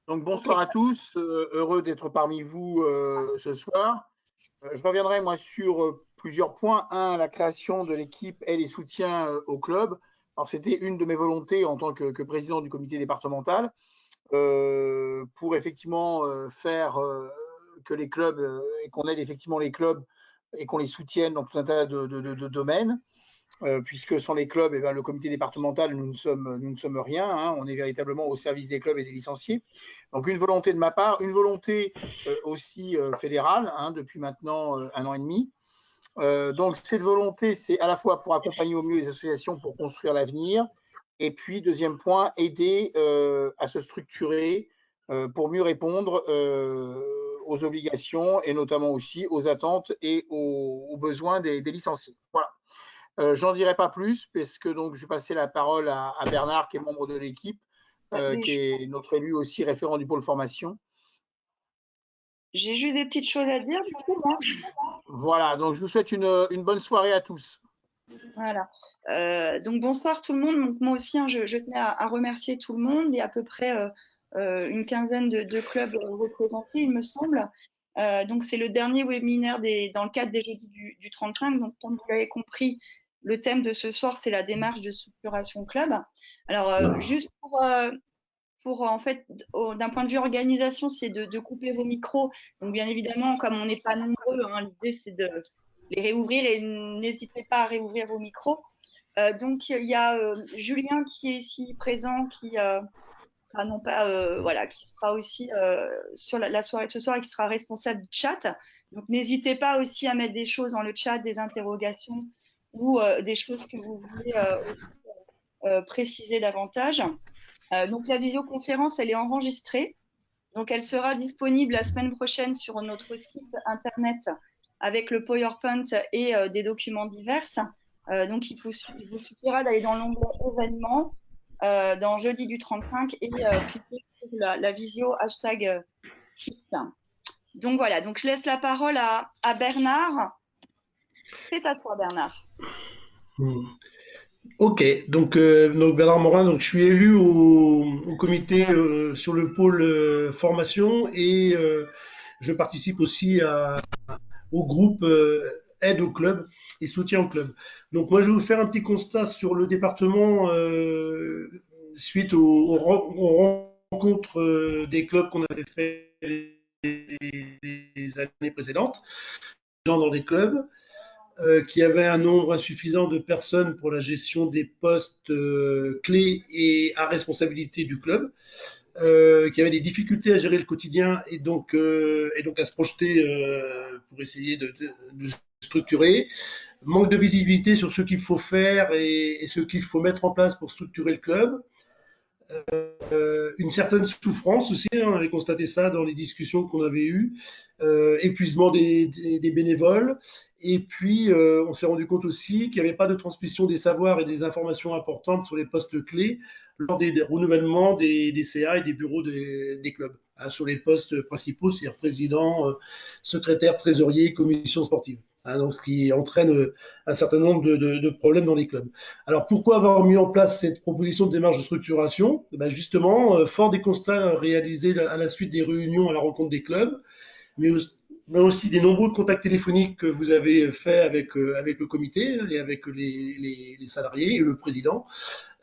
Donc Ok. bonsoir à tous, heureux d'être parmi vous ce soir. Je reviendrai moi sur plusieurs points. Un, la création de l'équipe et les soutiens au club. Alors c'était une de mes volontés en tant que président du comité départemental pour effectivement faire que les clubs et qu'on aide effectivement les clubs et qu'on les soutienne dans tout un tas de domaines. Puisque sans les clubs, eh ben, le comité départemental, nous ne sommes rien. Hein, on est véritablement au service des clubs et des licenciés. Donc une volonté de ma part, une volonté aussi fédérale, hein, depuis maintenant 1 an et demi. Donc cette volonté, c'est à la fois pour accompagner au mieux les associations pour construire l'avenir, et puis deuxième point, aider à se structurer pour mieux répondre aux obligations et notamment aussi aux attentes et aux besoins des licenciés. Voilà. J'en dirai pas plus, parce que donc je vais passer la parole à Bernard, qui est membre de l'équipe, Mais qui est notre élu aussi référent du pôle formation. j'ai juste des petites choses à dire du coup, moi. Voilà, donc je vous souhaite une bonne soirée à tous. Voilà. Donc bonsoir tout le monde. Donc, moi aussi, hein, je tenais à remercier tout le monde. Il y a à peu près une quinzaine de clubs représentés, il me semble. Donc c'est le dernier webinaire dans le cadre des jeudis du 35. Donc comme vous l'avez compris, le thème de ce soir, c'est la démarche de structuration club. Alors juste pour en fait, d'un point de vue organisation, c'est de couper vos micros. Donc, bien évidemment, comme on n'est pas nombreux, hein, l'idée c'est de les réouvrir et n'hésitez pas à réouvrir vos micros. Donc, il y a Julien qui est ici présent, qui, non pas, voilà, qui sera aussi sur la soirée de ce soir et qui sera responsable du chat. Donc, n'hésitez pas aussi à mettre des choses dans le chat, des interrogations ou des choses que vous voulez aussi, préciser davantage. Donc la visioconférence, elle est enregistrée. Donc elle sera disponible la semaine prochaine sur notre site internet avec le PowerPoint et des documents divers. Donc il vous suffira d'aller dans l'onglet événements dans jeudi du 35 et cliquer sur la visio hashtag 6. Donc voilà, donc je laisse la parole à Bernard. C'est à toi Bernard. Hmm. Ok, donc Bernard Morin, donc je suis élu au comité sur le pôle formation et je participe aussi au groupe aide au club et soutien au club. Donc moi je vais vous faire un petit constat sur le département suite aux rencontres des clubs qu'on avait fait les années précédentes, gens dans des clubs qui avait un nombre insuffisant de personnes pour la gestion des postes clés et à responsabilité du club, qui avait des difficultés à gérer le quotidien et donc à se projeter pour essayer de structurer. Manque de visibilité sur ce qu'il faut faire et ce qu'il faut mettre en place pour structurer le club. Une certaine souffrance aussi, hein, on avait constaté ça dans les discussions qu'on avait eues, épuisement des bénévoles, et puis on s'est rendu compte aussi qu'il n'y avait pas de transmission des savoirs et des informations importantes sur les postes clés lors des renouvellements des CA et des bureaux des clubs, hein, sur les postes principaux, c'est-à-dire président, secrétaire, trésorier, commission sportive. Hein, donc, ce qui entraîne un certain nombre de problèmes dans les clubs. Alors pourquoi avoir mis en place cette proposition de démarche de structuration? Ben justement, fort des constats réalisés à la suite des réunions à la rencontre des clubs, mais aussi des nombreux contacts téléphoniques que vous avez faits avec le comité et avec les salariés et le président,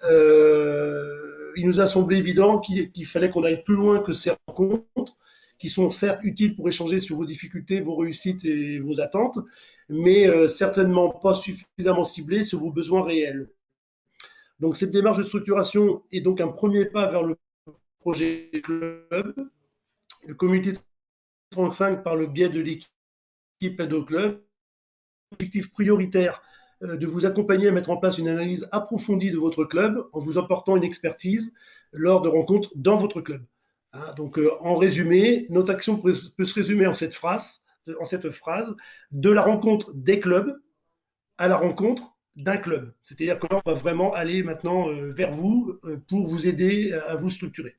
il nous a semblé évident qu'il fallait qu'on aille plus loin que ces rencontres, qui sont certes utiles pour échanger sur vos difficultés, vos réussites et vos attentes, mais certainement pas suffisamment ciblées sur vos besoins réels. Donc cette démarche de structuration est donc un premier pas vers le projet club. Le comité 35, par le biais de l'équipe Aide au club, objectif prioritaire de vous accompagner à mettre en place une analyse approfondie de votre club en vous apportant une expertise lors de rencontres dans votre club. Hein, donc en résumé, notre action peut se résumer en cette phrase, de la rencontre des clubs à la rencontre d'un club. C'est-à-dire que là, on va vraiment aller maintenant vers vous pour vous aider à vous structurer.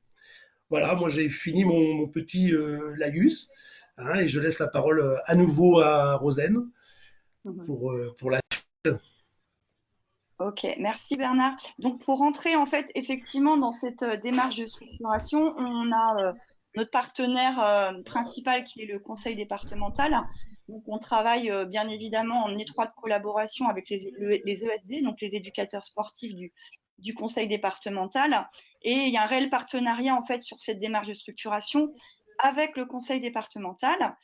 Voilà, moi j'ai fini mon petit laïus, hein, et je laisse la parole à nouveau à Rosane pour la. Ok, merci Bernard. Donc pour rentrer en fait effectivement dans cette démarche de structuration, on a notre partenaire principal qui est le conseil départemental. Donc, on travaille bien évidemment en étroite collaboration avec les ESD, donc les éducateurs sportifs du conseil départemental. Et il y a un réel partenariat en fait sur cette démarche de structuration avec le conseil départemental.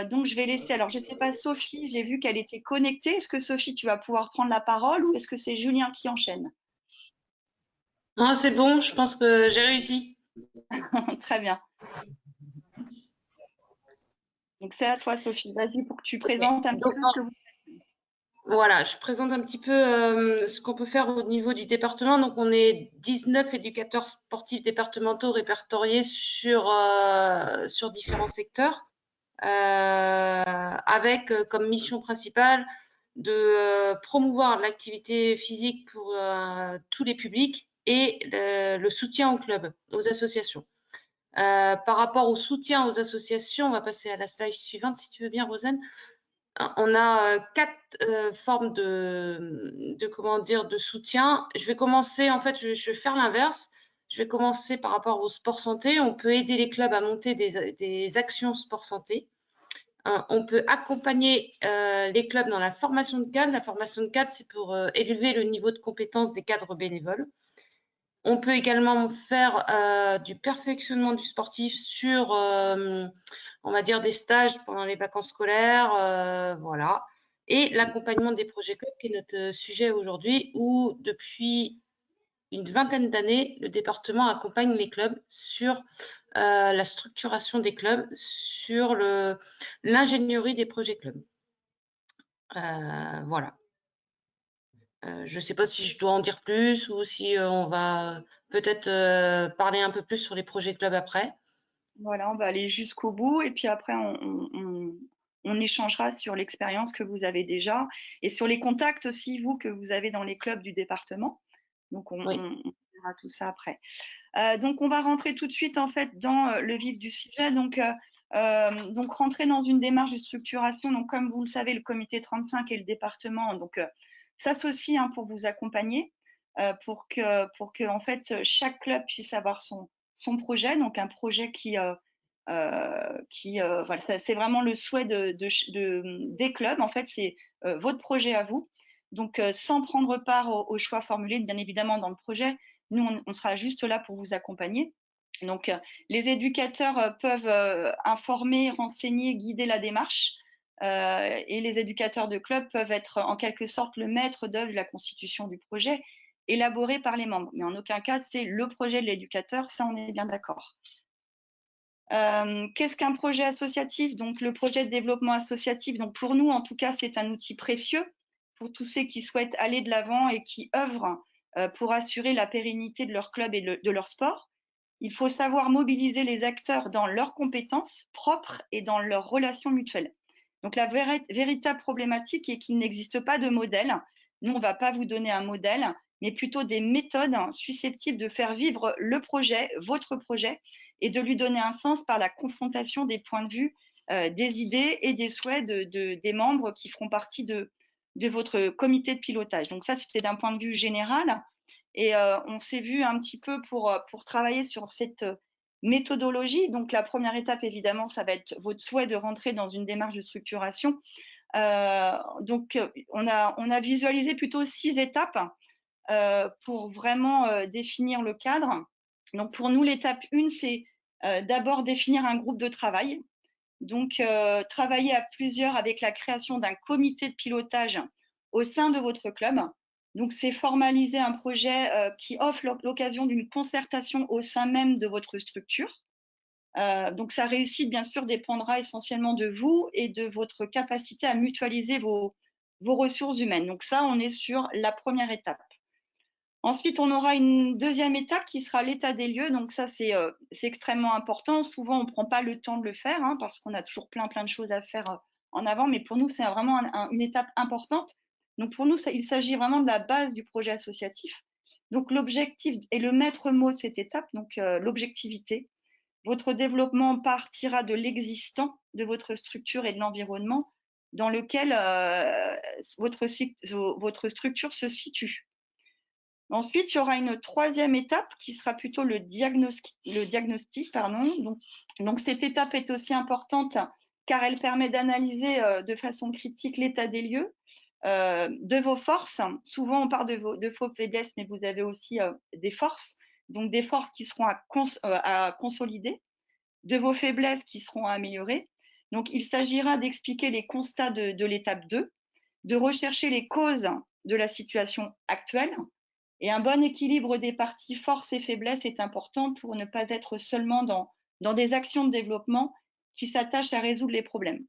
Donc, je vais laisser. Alors, je ne sais pas, Sophie, j'ai vu qu'elle était connectée. Est-ce que Sophie, tu vas pouvoir prendre la parole ou est-ce que c'est Julien qui enchaîne? Non, c'est bon, je pense que j'ai réussi. Très bien. Donc, c'est à toi, Sophie. Vas-y pour que tu présentes un petit peu ce que vous. Voilà, je présente un petit peu ce qu'on peut faire au niveau du département. Donc, on est 19 éducateurs sportifs départementaux répertoriés sur différents secteurs, avec comme mission principale de promouvoir l'activité physique pour tous les publics et le soutien aux clubs, aux associations. Par rapport au soutien aux associations, on va passer à la slide suivante, si tu veux bien, Rosanne. On a 4 formes de soutien. Je vais commencer, en fait, je vais faire l'inverse. Je vais commencer par rapport au sport santé. On peut aider les clubs à monter des actions sport santé. On peut accompagner les clubs dans la formation de cadres. La formation de cadres, c'est pour élever le niveau de compétence des cadres bénévoles. On peut également faire du perfectionnement du sportif sur, on va dire, des stages pendant les vacances scolaires, voilà. Et l'accompagnement des projets clubs, qui est notre sujet aujourd'hui, où depuis une vingtaine d'années, le département accompagne les clubs sur la structuration des clubs, sur l'ingénierie des projets clubs. Voilà. Je ne sais pas si je dois en dire plus ou si on va peut-être parler un peu plus sur les projets clubs après. Voilà, on va aller jusqu'au bout et puis après, on échangera sur l'expérience que vous avez déjà et sur les contacts aussi, vous, que vous avez dans les clubs du département. Donc, on verra tout ça après. Donc, on va rentrer tout de suite, en fait, dans le vif du sujet. Donc, rentrer dans une démarche de structuration. Donc, comme vous le savez, le comité 35 et le département s'associent pour vous accompagner, pour que, en fait, chaque club puisse avoir son projet, donc un projet voilà, c'est vraiment le souhait des clubs. En fait, c'est votre projet à vous. Donc, sans prendre part aux choix formulés, bien évidemment, dans le projet, nous, on sera juste là pour vous accompagner. Donc, les éducateurs peuvent informer, renseigner, guider la démarche. Et les éducateurs de club peuvent être en quelque sorte le maître d'œuvre de la constitution du projet élaboré par les membres. Mais en aucun cas, c'est le projet de l'éducateur, ça on est bien d'accord. Qu'est-ce qu'un projet associatif? Donc le projet de développement associatif, donc pour nous en tout cas, c'est un outil précieux pour tous ceux qui souhaitent aller de l'avant et qui œuvrent pour assurer la pérennité de leur club et de leur sport. Il faut savoir mobiliser les acteurs dans leurs compétences propres et dans leurs relations mutuelles. Donc la véritable problématique est qu'il n'existe pas de modèle. Nous, on ne va pas vous donner un modèle, mais plutôt des méthodes susceptibles de faire vivre le projet, votre projet, et de lui donner un sens par la confrontation des points de vue, des idées et des souhaits des membres qui feront partie de votre comité de pilotage. Donc ça, c'était d'un point de vue général. Et on s'est vu un petit peu pour travailler sur cette méthodologie. Donc la première étape, évidemment, ça va être votre souhait de rentrer dans une démarche de structuration. Donc on a visualisé plutôt 6 étapes pour vraiment définir le cadre. Donc pour nous, l'étape 1, c'est d'abord définir un groupe de travail. Donc travailler à plusieurs avec la création d'un comité de pilotage au sein de votre club. Donc c'est formaliser un projet qui offre l'occasion d'une concertation au sein même de votre structure. Donc sa réussite, bien sûr, dépendra essentiellement de vous et de votre capacité à mutualiser vos ressources humaines. Donc ça, on est sur la première étape. Ensuite, on aura une deuxième étape qui sera l'état des lieux. Donc ça, c'est extrêmement important. Souvent, on ne prend pas le temps de le faire parce qu'on a toujours plein de choses à faire en avant. Mais pour nous, c'est vraiment une étape importante. Donc pour nous, il s'agit vraiment de la base du projet associatif. Donc l'objectif est le maître mot de cette étape, donc l'objectivité. Votre développement partira de l'existant, de votre structure et de l'environnement dans lequel votre structure se situe. Ensuite, il y aura une troisième étape qui sera plutôt le diagnostic, pardon. Donc, cette étape est aussi importante car elle permet d'analyser de façon critique l'état des lieux, de vos forces. Souvent, on parle de vos faiblesses, mais vous avez aussi des forces. Donc, des forces qui seront à consolider, de vos faiblesses qui seront à améliorer. Donc, il s'agira d'expliquer les constats de l'étape 2, de rechercher les causes de la situation actuelle. Et un bon équilibre des parties forces et faiblesses est important pour ne pas être seulement dans des actions de développement qui s'attachent à résoudre les problèmes.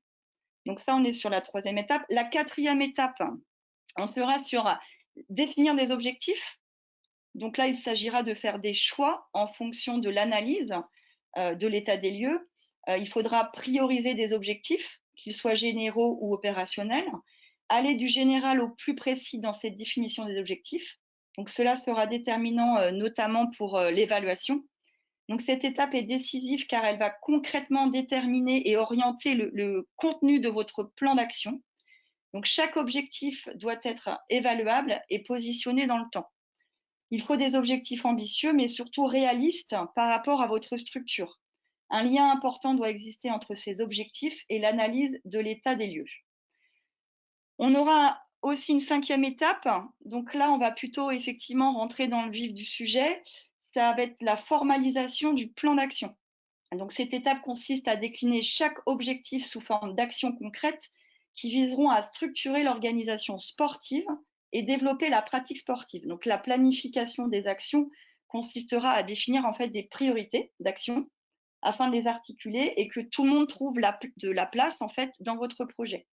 Donc ça, on est sur la troisième étape. La quatrième étape, on sera sur définir des objectifs. Donc là, il s'agira de faire des choix en fonction de l'analyse de l'état des lieux. Il faudra prioriser des objectifs, qu'ils soient généraux ou opérationnels, aller du général au plus précis dans cette définition des objectifs. Donc cela sera déterminant notamment pour l'évaluation. Donc cette étape est décisive car elle va concrètement déterminer et orienter le contenu de votre plan d'action. Donc chaque objectif doit être évaluable et positionné dans le temps. Il faut des objectifs ambitieux mais surtout réalistes par rapport à votre structure. Un lien important doit exister entre ces objectifs et l'analyse de l'état des lieux. On aura aussi une cinquième étape. Donc là, on va plutôt effectivement rentrer dans le vif du sujet. Ça va être la formalisation du plan d'action. Donc cette étape consiste à décliner chaque objectif sous forme d'actions concrètes qui viseront à structurer l'organisation sportive et développer la pratique sportive. Donc la planification des actions consistera à définir en fait des priorités d'action afin de les articuler et que tout le monde trouve de la place en fait dans votre projet.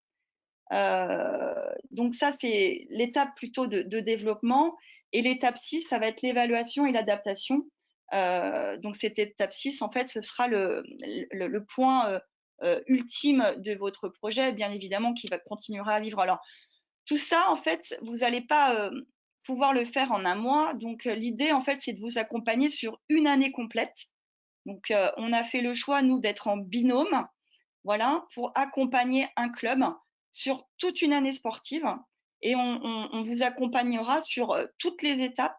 Donc ça, c'est l'étape plutôt de développement. Et l'étape 6, ça va être l'évaluation et l'adaptation. Donc cette étape 6, en fait, ce sera le point ultime de votre projet, bien évidemment, qui continuera à vivre. Alors, tout ça, en fait, vous n'allez pas pouvoir le faire en un mois. Donc, l'idée, en fait, c'est de vous accompagner sur une année complète. Donc, on a fait le choix, nous, d'être en binôme, voilà, pour accompagner un club sur toute une année sportive et on vous accompagnera sur toutes les étapes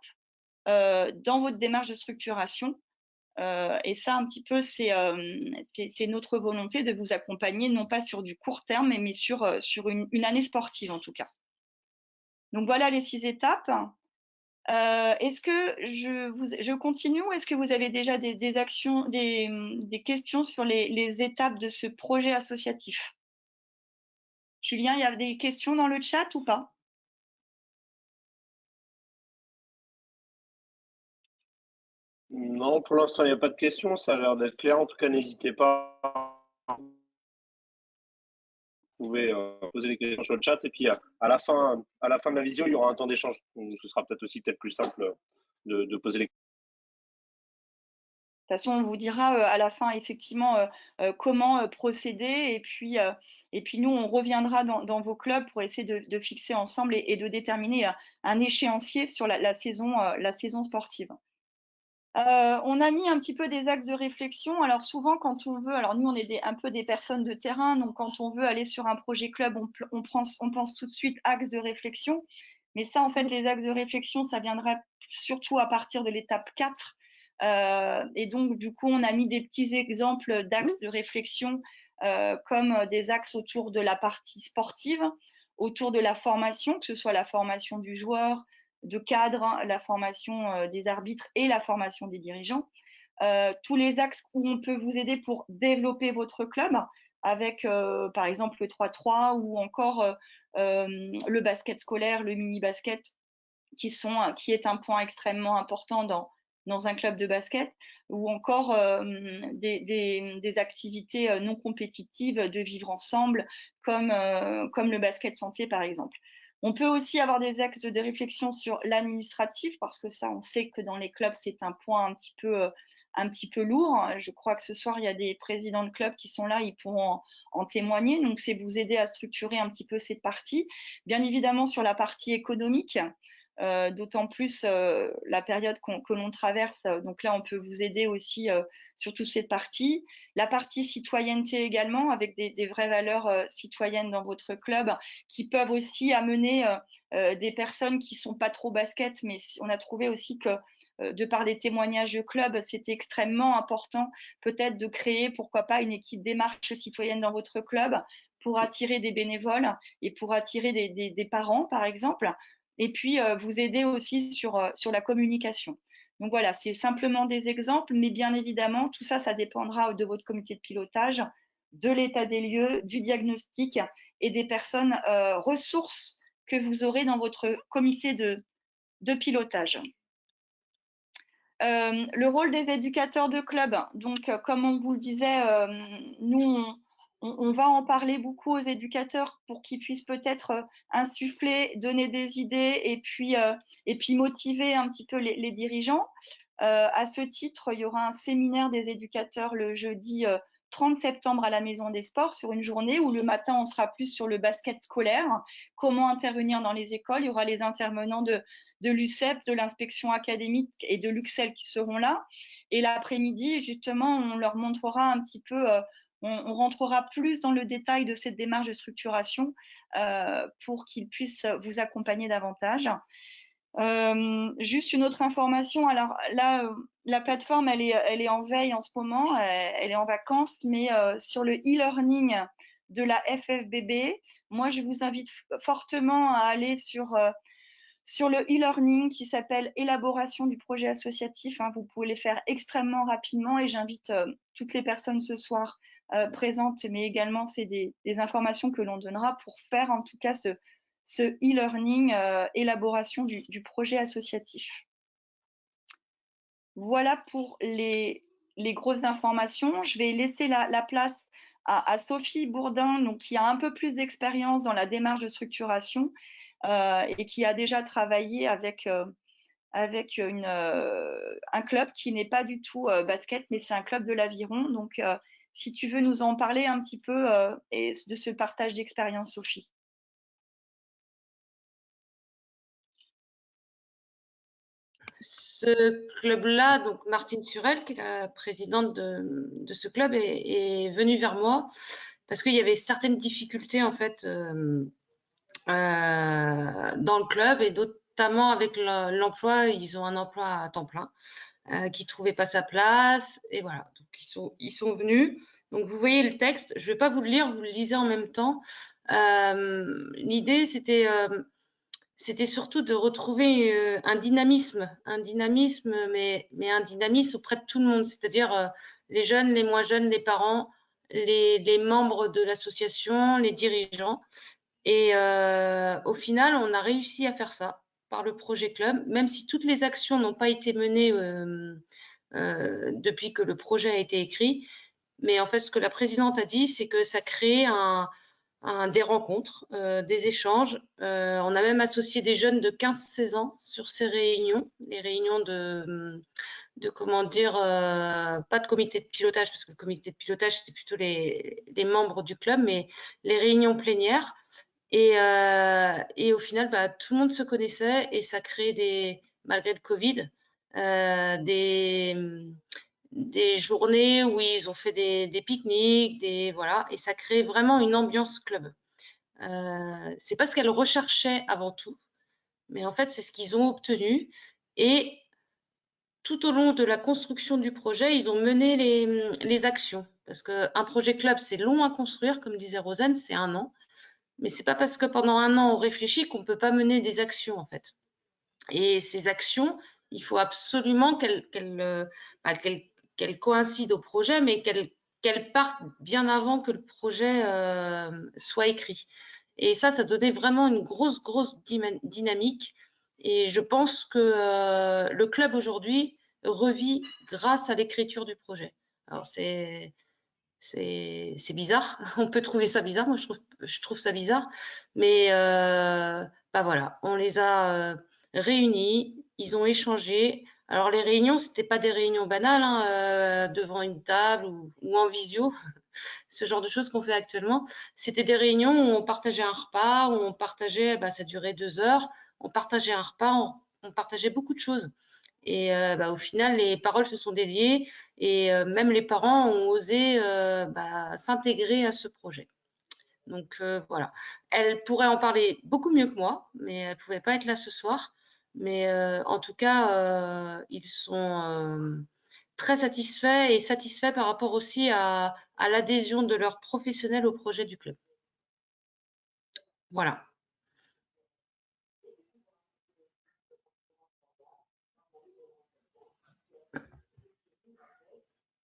dans votre démarche de structuration. Et ça, un petit peu, c'est notre volonté de vous accompagner, non pas sur du court terme, mais sur une année sportive en tout cas. Donc voilà les 6 étapes. Est-ce que je continue ou est-ce que vous avez déjà des actions, des questions sur les étapes de ce projet associatif? Julien, il y a des questions dans le chat ou pas? Non, pour l'instant, il n'y a pas de questions. Ça a l'air d'être clair. En tout cas, n'hésitez pas. Vous pouvez poser des questions sur le chat. Et puis, à la fin de la visio, il y aura un temps d'échange. Ce sera peut-être plus simple de poser les questions. De toute façon, on vous dira à la fin effectivement comment procéder et puis nous, on reviendra dans vos clubs pour essayer de fixer ensemble et de déterminer un échéancier sur la saison sportive. On a mis un petit peu des axes de réflexion. Alors souvent, quand on veut, alors nous, on est un peu des personnes de terrain, donc quand on veut aller sur un projet club, on pense tout de suite axes de réflexion. Mais ça, en fait, les axes de réflexion, ça viendra surtout à partir de l'étape 4. Et donc, du coup, on a mis des petits exemples d'axes de réflexion comme des axes autour de la partie sportive, autour de la formation, que ce soit la formation du joueur, de cadre, la formation des arbitres et la formation des dirigeants. Tous les axes où on peut vous aider pour développer votre club avec, par exemple, le 3-3 ou encore le basket scolaire, le mini-basket, qui est un point extrêmement important dans un club de basket, ou encore des activités non compétitives de vivre ensemble, comme le basket santé, par exemple. On peut aussi avoir des axes de réflexion sur l'administratif, parce que ça, on sait que dans les clubs, c'est un point un petit peu lourd. Je crois que ce soir, il y a des présidents de clubs qui sont là, ils pourront en témoigner. Donc, c'est vous aider à structurer un petit peu cette partie. Bien évidemment, sur la partie économique, d'autant plus la période que l'on traverse. Donc là, on peut vous aider aussi sur toute cette partie. La partie citoyenneté également, avec des vraies valeurs citoyennes dans votre club, qui peuvent aussi amener des personnes qui sont pas trop basket, mais on a trouvé aussi que de par les témoignages de club, c'était extrêmement important peut-être de créer, pourquoi pas, une équipe démarche citoyenne dans votre club pour attirer des bénévoles et pour attirer des parents, par exemple, et puis vous aider aussi sur la communication. Donc voilà, c'est simplement des exemples, mais bien évidemment, tout ça, ça dépendra de votre comité de pilotage, de l'état des lieux, du diagnostic et des personnes ressources que vous aurez dans votre comité de pilotage. Le rôle des éducateurs de club. Donc, comme on vous le disait, nous, on va en parler beaucoup aux éducateurs pour qu'ils puissent peut-être insuffler, donner des idées et puis motiver un petit peu les dirigeants. À ce titre, il y aura un séminaire des éducateurs le jeudi 30 septembre à la Maison des Sports sur une journée où le matin, on sera plus sur le basket scolaire, comment intervenir dans les écoles. Il y aura les intervenants de l'UCEP, de l'inspection académique et de l'UXEL qui seront là. Et l'après-midi, justement, on leur montrera un petit peu, on rentrera plus dans le détail de cette démarche de structuration pour qu'ils puissent vous accompagner davantage. Juste une autre information. Alors là, la plateforme, elle est en veille en ce moment, elle est en vacances, mais sur le e-learning de la FFBB, moi, je vous invite fortement à aller sur le e-learning qui s'appelle élaboration du projet associatif. Vous pouvez les faire extrêmement rapidement et j'invite toutes les personnes ce soir présentes, mais également c'est des informations que l'on donnera pour faire en tout cas ce e-learning, élaboration du projet associatif. Voilà pour les grosses informations. Je vais laisser la place à Sophie Bourdin, donc, qui a un peu plus d'expérience dans la démarche de structuration et qui a déjà travaillé avec un club qui n'est pas du tout basket, mais c'est un club de l'aviron. Donc, si tu veux nous en parler un petit peu et de ce partage d'expérience, Sophie. Ce club-là, donc Martine Surel, qui est la présidente de ce club, est venue vers moi parce qu'il y avait certaines difficultés en fait dans le club et notamment avec l'emploi. Ils ont un emploi à temps plein qui ne trouvait pas sa place et voilà. Donc ils sont venus. Donc vous voyez le texte. Je ne vais pas vous le lire, vous le lisez en même temps. L'idée c'était surtout de retrouver un dynamisme, mais un dynamisme auprès de tout le monde, c'est-à-dire les jeunes, les moins jeunes, les parents, les membres de l'association, les dirigeants. Et au final, on a réussi à faire ça par le projet club, même si toutes les actions n'ont pas été menées depuis que le projet a été écrit. Mais en fait, ce que la présidente a dit, c'est que ça crée des rencontres, des échanges. On a même associé des jeunes de 15-16 ans sur ces réunions, les réunions de comment dire, pas de comité de pilotage, parce que le comité de pilotage, c'est plutôt les membres du club, mais les réunions plénières. Et au final, tout le monde se connaissait et ça crée malgré le Covid, des journées où ils ont fait des pique-niques, voilà, et ça crée vraiment une ambiance club. C'est pas ce qu'elles recherchaient avant tout, mais en fait, c'est ce qu'ils ont obtenu. Et tout au long de la construction du projet, ils ont mené les actions. Parce qu'un projet club, c'est long à construire, comme disait Rosanne, c'est 1 an. Mais c'est pas parce que pendant 1 an, on réfléchit qu'on peut pas mener des actions, en fait. Et ces actions, il faut absolument qu'elles coïncident au projet, mais qu'elles partent bien avant que le projet soit écrit. Et ça donnait vraiment une grosse dynamique. Et je pense que le club aujourd'hui revit grâce à l'écriture du projet. Alors c'est bizarre, on peut trouver ça bizarre, moi je trouve ça bizarre, mais voilà, on les a réunis, ils ont échangé. Alors les réunions, c'était pas des réunions banales devant une table ou en visio, ce genre de choses qu'on fait actuellement. C'était des réunions où on partageait un repas, où on partageait, ça durait 2 heures, on partageait un repas, on partageait beaucoup de choses. Et au final, les paroles se sont déliées et même les parents ont osé s'intégrer à ce projet. Donc voilà, elle pourrait en parler beaucoup mieux que moi, mais elle ne pouvait pas être là ce soir. Mais en tout cas, ils sont très satisfaits et satisfaits par rapport aussi à l'adhésion de leurs professionnels au projet du club. Voilà.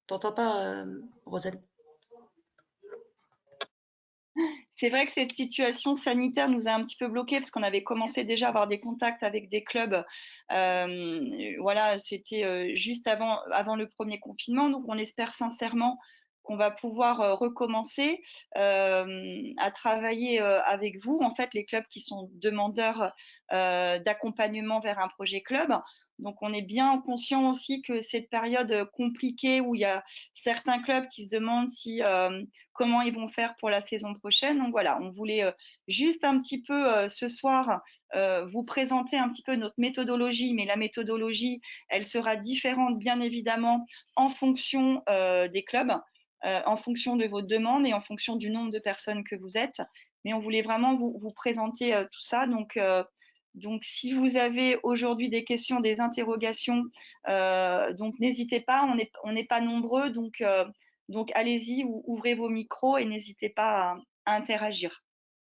T'entends pas, Rosane? C'est vrai que cette situation sanitaire nous a un petit peu bloqués parce qu'on avait commencé déjà à avoir des contacts avec des clubs. Voilà, c'était juste avant le premier confinement. Donc, on espère sincèrement qu'on va pouvoir recommencer à travailler avec vous, en fait, les clubs qui sont demandeurs d'accompagnement vers un projet club. Donc, on est bien conscient aussi que cette période compliquée où il y a certains clubs qui se demandent si comment ils vont faire pour la saison prochaine. Donc voilà, on voulait juste un petit peu ce soir vous présenter un petit peu notre méthodologie, mais la méthodologie, elle sera différente bien évidemment en fonction des clubs, en fonction de vos demandes et en fonction du nombre de personnes que vous êtes. Mais on voulait vraiment vous présenter tout ça. Donc, si vous avez aujourd'hui des questions, des interrogations, donc n'hésitez pas, on n'est pas nombreux, donc allez-y, ouvrez vos micros et n'hésitez pas à interagir.